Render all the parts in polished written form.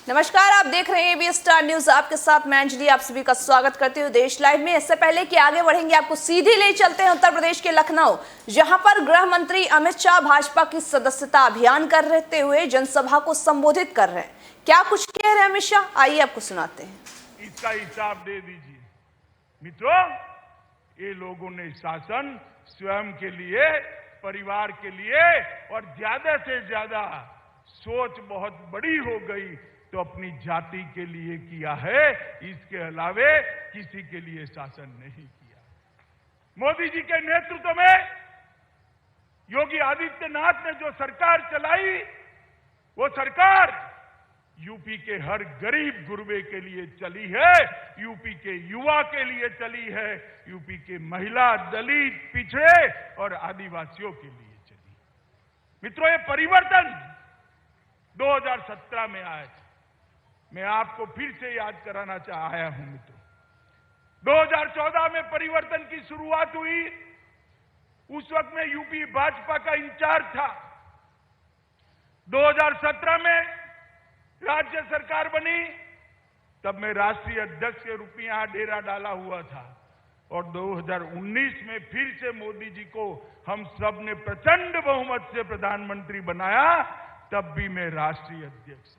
नमस्कार, आप देख रहे हैं एबीएन स्टार न्यूज। आपके साथ मैं अंजलि आप सभी का स्वागत करती हूँ देश लाइव में। इससे पहले कि आगे बढ़ेंगे, आपको सीधे ले चलते हैं उत्तर प्रदेश के लखनऊ, जहां पर गृह मंत्री अमित शाह भाजपा की सदस्यता अभियान करते हुए जनसभा को संबोधित कर रहे हैं। क्या कुछ कह रहे हैं अमित शाह, आइए आपको सुनाते हैं। इसका हिसाब दे दीजिए मित्रों। ये लोगों ने शासन स्वयं के लिए, परिवार के लिए और ज्यादा से ज्यादा सोच बहुत बड़ी हो गई तो अपनी जाति के लिए किया है, इसके अलावे किसी के लिए शासन नहीं किया। मोदी जी के नेतृत्व में योगी आदित्यनाथ ने जो सरकार चलाई, वो सरकार यूपी के हर गरीब गुरबे के लिए चली है, यूपी के युवा के लिए चली है, यूपी के महिला, दलित, पिछड़े और आदिवासियों के लिए चली। मित्रों, ये परिवर्तन 2017 में आया था। मैं आपको फिर से याद कराना आया हूं मित्रों। 2014 में परिवर्तन की शुरुआत हुई। उस वक्त में यूपी भाजपा का इंचार्ज था। 2017 में राज्य सरकार बनी, तब मैं राष्ट्रीय अध्यक्ष के रूप में यहां डेरा डाला हुआ था। और 2019 में फिर से मोदी जी को हम सब ने प्रचंड बहुमत से प्रधानमंत्री बनाया, तब भी मैं राष्ट्रीय अध्यक्ष।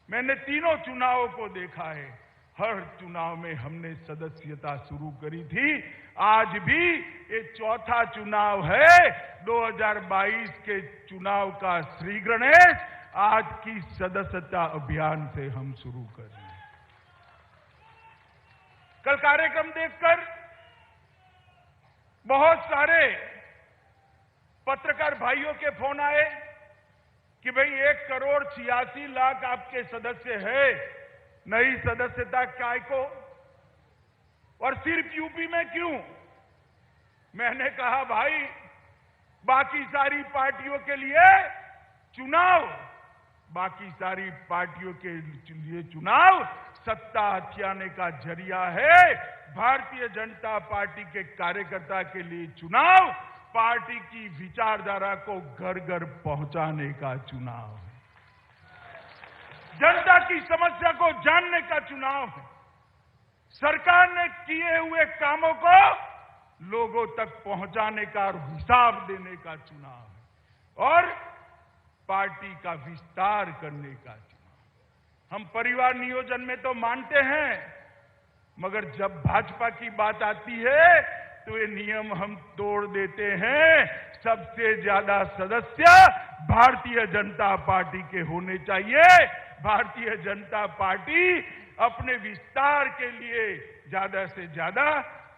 मैंने तीनों चुनावों को देखा है। हर चुनाव में हमने सदस्यता शुरू करी थी। आज भी ये चौथा चुनाव है। 2022 के चुनाव का श्री गणेश आज की सदस्यता अभियान से हम शुरू कर रहे हैं। कल कार्यक्रम देखकर बहुत सारे पत्रकार भाइयों के फोन आए कि भाई 1,86,00,000 आपके सदस्य है, नई सदस्यता काय को, और सिर्फ यूपी में क्यों? मैंने कहा भाई, बाकी सारी पार्टियों के लिए चुनाव, बाकी सारी पार्टियों के लिए चुनाव सत्ता हथियाने का जरिया है। भारतीय जनता पार्टी के कार्यकर्ता के लिए चुनाव पार्टी की विचारधारा को घर घर पहुंचाने का चुनाव है, जनता की समस्या को जानने का चुनाव है, सरकार ने किए हुए कामों को लोगों तक पहुंचाने का और हिसाब देने का चुनाव है, और पार्टी का विस्तार करने का चुनाव। हम परिवार नियोजन में तो मानते हैं, मगर जब भाजपा की बात आती है तो ये नियम हम तोड़ देते हैं। सबसे ज्यादा सदस्य भारतीय जनता पार्टी के होने चाहिए। भारतीय जनता पार्टी अपने विस्तार के लिए ज्यादा से ज्यादा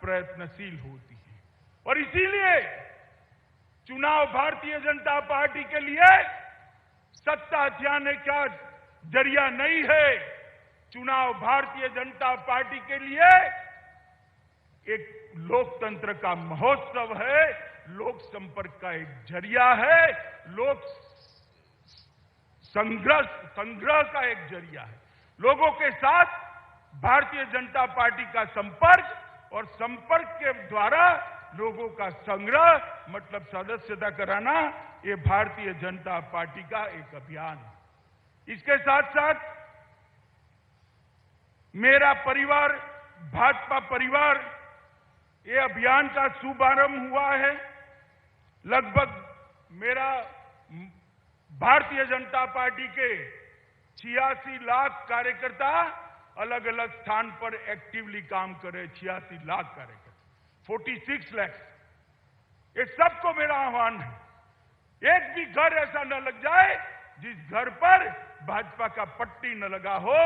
प्रयत्नशील होती है, और इसीलिए चुनाव भारतीय जनता पार्टी के लिए सत्ता हथियाने का जरिया नहीं है। चुनाव भारतीय जनता पार्टी के लिए एक लोकतंत्र का महोत्सव है, लोक संपर्क का एक जरिया है, लोक संग्रह का एक जरिया है। लोगों के साथ भारतीय जनता पार्टी का संपर्क, और संपर्क के द्वारा लोगों का संग्रह, मतलब सदस्यता कराना, ये भारतीय जनता पार्टी का एक अभियान है। इसके साथ साथ मेरा परिवार, भाजपा परिवार, ये अभियान का शुभारंभ हुआ है। लगभग मेरा भारतीय जनता पार्टी के 86 लाख कार्यकर्ता अलग अलग स्थान पर एक्टिवली काम कर रहे। 86 लाख कार्यकर्ता, 46 लाख। ये सबको मेरा आह्वान है, एक भी घर ऐसा न लग जाए जिस घर पर भाजपा का पट्टी न लगा हो।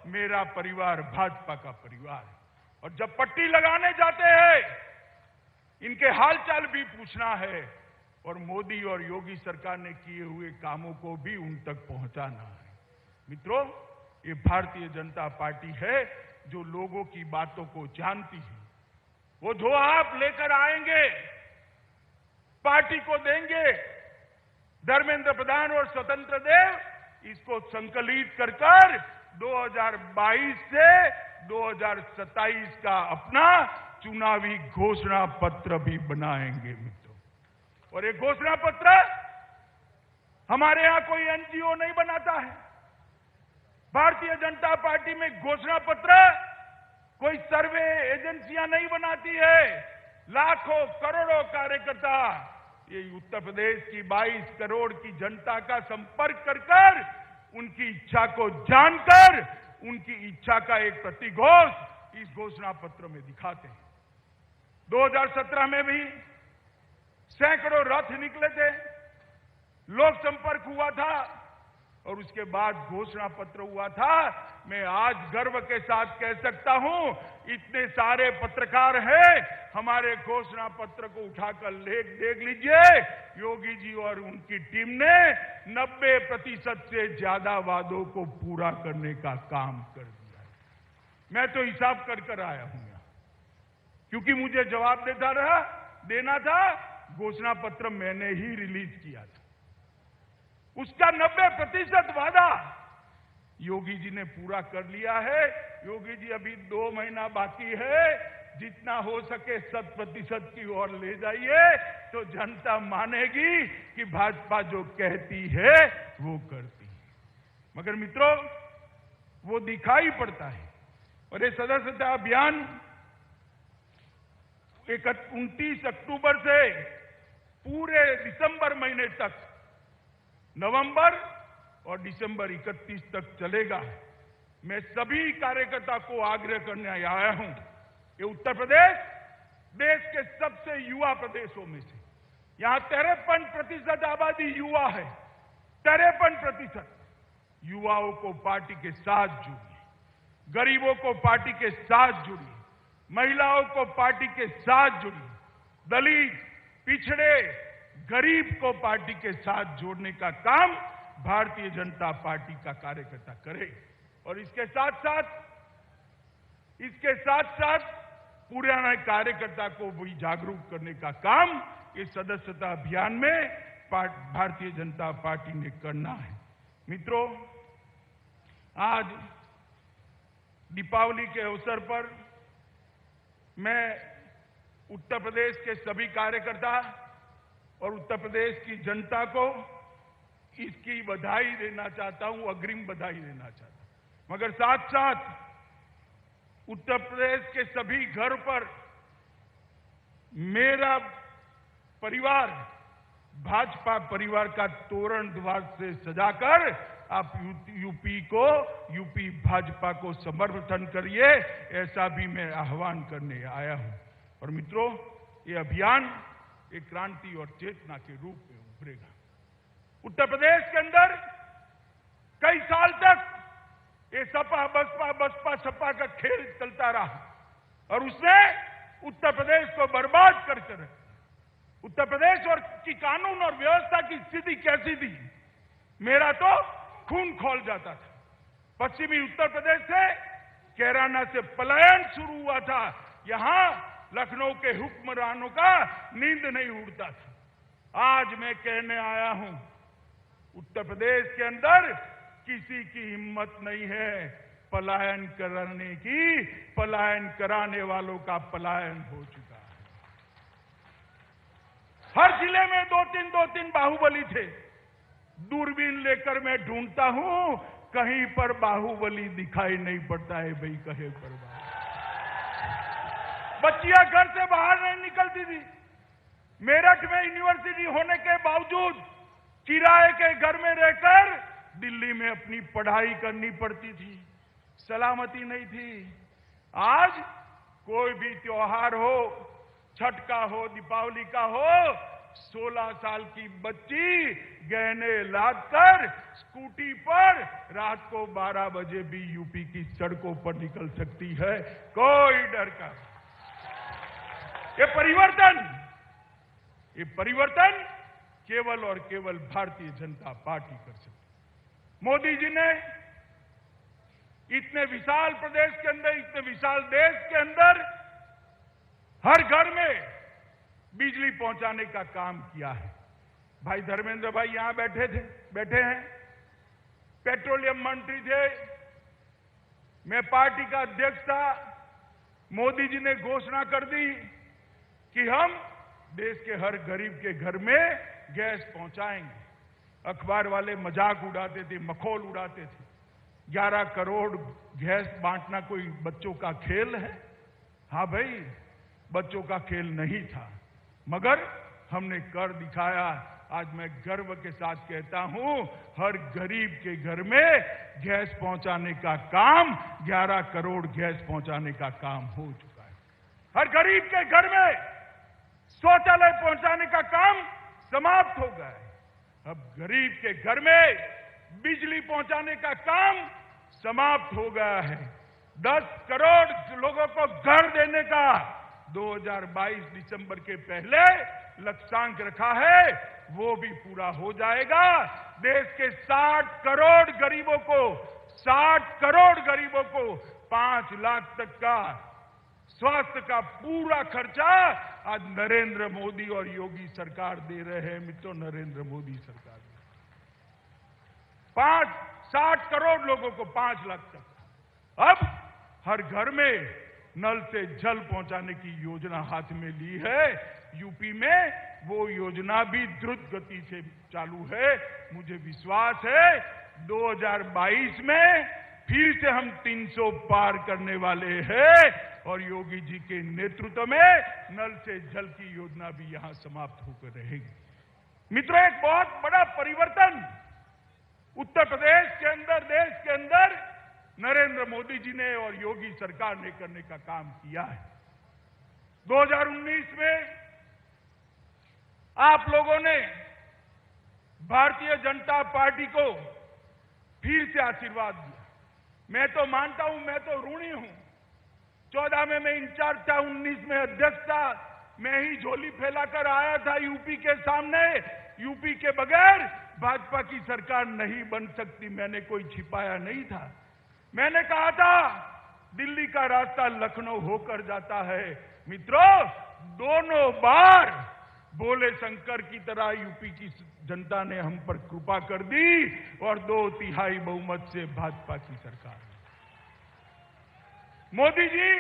मेरा परिवार भाजपा का परिवार है, और जब पट्टी लगाने जाते हैं, इनके हालचाल भी पूछना है, और मोदी और योगी सरकार ने किए हुए कामों को भी उन तक पहुंचाना है। मित्रों, ये भारतीय जनता पार्टी है जो लोगों की बातों को जानती है। वो जो आप लेकर आएंगे, पार्टी को देंगे। धर्मेंद्र प्रधान और स्वतंत्र देव इसको संकलित कर 2022 से 2027 का अपना चुनावी घोषणा पत्र भी बनाएंगे मित्रों। और ये घोषणा पत्र हमारे यहां कोई एनजीओ नहीं बनाता है। भारतीय जनता पार्टी में घोषणा पत्र कोई सर्वे एजेंसियां नहीं बनाती है। लाखों करोड़ों कार्यकर्ता ये उत्तर प्रदेश की 22 करोड़ की जनता का संपर्क कर उनकी इच्छा को जानकर उनकी इच्छा का एक प्रतिघोष इस घोषणा पत्र में दिखाते हैं। 2017 में भी सैकड़ों रथ निकले थे, लोक संपर्क हुआ था और उसके बाद घोषणा पत्र हुआ था। मैं आज गर्व के साथ कह सकता हूं, इतने सारे पत्रकार हैं, हमारे घोषणा पत्र को उठाकर देख लीजिए। योगी जी और उनकी टीम ने 90% से ज्यादा वादों को पूरा करने का काम कर दिया। मैं तो हिसाब कर आया हूं यहां, क्योंकि मुझे जवाब देना था। घोषणा पत्र मैंने ही रिलीज किया था, उसका 90% वादा योगी जी ने पूरा कर लिया है। योगी जी अभी 2 महीना बाकी है, जितना हो सके 100% की ओर ले जाइए तो जनता मानेगी कि भाजपा जो कहती है वो करती है। मगर मित्रों, वो दिखाई पड़ता है। और ये सदस्यता अभियान 29 अक्टूबर से पूरे दिसंबर महीने तक, नवंबर और दिसंबर 31 तक चलेगा। मैं सभी कार्यकर्ता को आग्रह करने आया हूं, ये उत्तर प्रदेश देश के सबसे युवा प्रदेशों में से, यहां 53% आबादी युवा है। 53% युवाओं को पार्टी के साथ जोड़िए, गरीबों को पार्टी के साथ जोड़िए, महिलाओं को पार्टी के साथ जोड़िए, दलित, पिछड़े, गरीब को पार्टी के साथ जोड़ने का काम भारतीय जनता पार्टी का कार्यकर्ता करे। और इसके साथ साथ पुराने कार्यकर्ता को भी जागरूक करने का काम इस सदस्यता अभियान में भारतीय जनता पार्टी ने करना है। मित्रों, आज दीपावली के अवसर पर मैं उत्तर प्रदेश के सभी कार्यकर्ता और उत्तर प्रदेश की जनता को इसकी बधाई देना चाहता हूं, अग्रिम बधाई देना चाहता हूं। मगर साथ साथ उत्तर प्रदेश के सभी घर पर मेरा परिवार, भाजपा परिवार का तोरण द्वार से सजाकर आप यूपी भाजपा को समर्थन करिए, ऐसा भी मैं आह्वान करने आया हूं। और मित्रों, ये अभियान एक क्रांति और चेतना के रूप में उभरेगा। उत्तर प्रदेश के अंदर कई साल तक ये सपा सपा का खेल चलता रहा और उसने उत्तर प्रदेश को बर्बाद करके रखा। उत्तर प्रदेश और की कानून और व्यवस्था की स्थिति कैसी थी, मेरा तो खून खौल जाता था। पश्चिमी उत्तर प्रदेश से कैराना से पलायन शुरू हुआ था। यहां लखनऊ के हुक्मरानों का नींद नहीं उड़ता था। आज मैं कहने आया हूं, उत्तर प्रदेश के अंदर किसी की हिम्मत नहीं है पलायन करने की। पलायन कराने वालों का पलायन हो चुका है। हर जिले में दो तीन बाहुबली थे। दूरबीन लेकर मैं ढूंढता हूं, कहीं पर बाहुबली दिखाई नहीं पड़ता है। भाई कहे पर बच्चियां घर से बाहर नहीं निकलती थी। मेरठ में यूनिवर्सिटी होने के बावजूद किराए के घर में रहकर दिल्ली में अपनी पढ़ाई करनी पड़ती थी। सलामती नहीं थी। आज कोई भी त्योहार हो, छठ का हो, दीपावली का हो, 16 साल की बच्ची गहने लादकर स्कूटी पर रात को 12 बजे भी यूपी की सड़कों पर निकल सकती है, कोई डर का। ये परिवर्तन केवल और केवल भारतीय जनता पार्टी कर सकती है। मोदी जी ने इतने विशाल प्रदेश के अंदर, इतने विशाल देश के अंदर हर घर में बिजली पहुंचाने का काम किया है। भाई धर्मेंद्र भाई यहां बैठे हैं, पेट्रोलियम मंत्री थे, मैं पार्टी का अध्यक्ष था। मोदी जी ने घोषणा कर दी कि हम देश के हर गरीब के घर में गैस पहुंचाएंगे। अखबार वाले मजाक उड़ाते थे, मखौल उड़ाते थे। 11 करोड़ गैस बांटना कोई बच्चों का खेल है? हाँ भाई, बच्चों का खेल नहीं था, मगर हमने कर दिखाया। आज मैं गर्व के साथ कहता हूं, हर गरीब के घर में गैस पहुंचाने का काम, 11 करोड़ गैस पहुंचाने का काम हो चुका है। हर गरीब के घर में शौचालय पहुंचाने का काम समाप्त हो गया है। अब गरीब के घर में बिजली पहुंचाने का काम समाप्त हो गया है। 10 करोड़ लोगों को घर देने का 2022 दिसंबर के पहले लक्ष्यांक रखा है, वो भी पूरा हो जाएगा। देश के 60 करोड़ गरीबों को 5 लाख तक का स्वास्थ्य का पूरा खर्चा आज नरेंद्र मोदी और योगी सरकार दे रहे हैं। मित्रों, नरेंद्र मोदी सरकार 60 करोड़ लोगों को 5 लाख तक। अब हर घर में नल से जल पहुंचाने की योजना हाथ में ली है। यूपी में वो योजना भी द्रुत गति से चालू है। मुझे विश्वास है 2022 में फिर से हम 300 पार करने वाले हैं और योगी जी के नेतृत्व में नल से जल की योजना भी यहां समाप्त होकर रहेगी। मित्रों, एक बहुत बड़ा परिवर्तन उत्तर प्रदेश के अंदर, देश के अंदर नरेंद्र मोदी जी ने और योगी सरकार ने करने का काम किया है। 2019 में आप लोगों ने भारतीय जनता पार्टी को फिर से आशीर्वाद दिया। मैं तो मानता हूं, मैं तो ऋणी हूं। 14 में मैं इंचार्ज था, 19 में अध्यक्ष था। मैं ही झोली फैलाकर आया था यूपी के सामने। यूपी के बगैर भाजपा की सरकार नहीं बन सकती, मैंने कोई छिपाया नहीं था। मैंने कहा था दिल्ली का रास्ता लखनऊ होकर जाता है। मित्रों, दोनों बार भोले शंकर की तरह यूपी की जनता ने हम पर कृपा कर दी और 2/3 बहुमत से भाजपा की सरकार। मोदी जी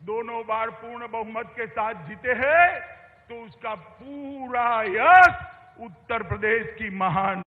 दोनों बार पूर्ण बहुमत के साथ जीते हैं, तो उसका पूरा यश उत्तर प्रदेश की महान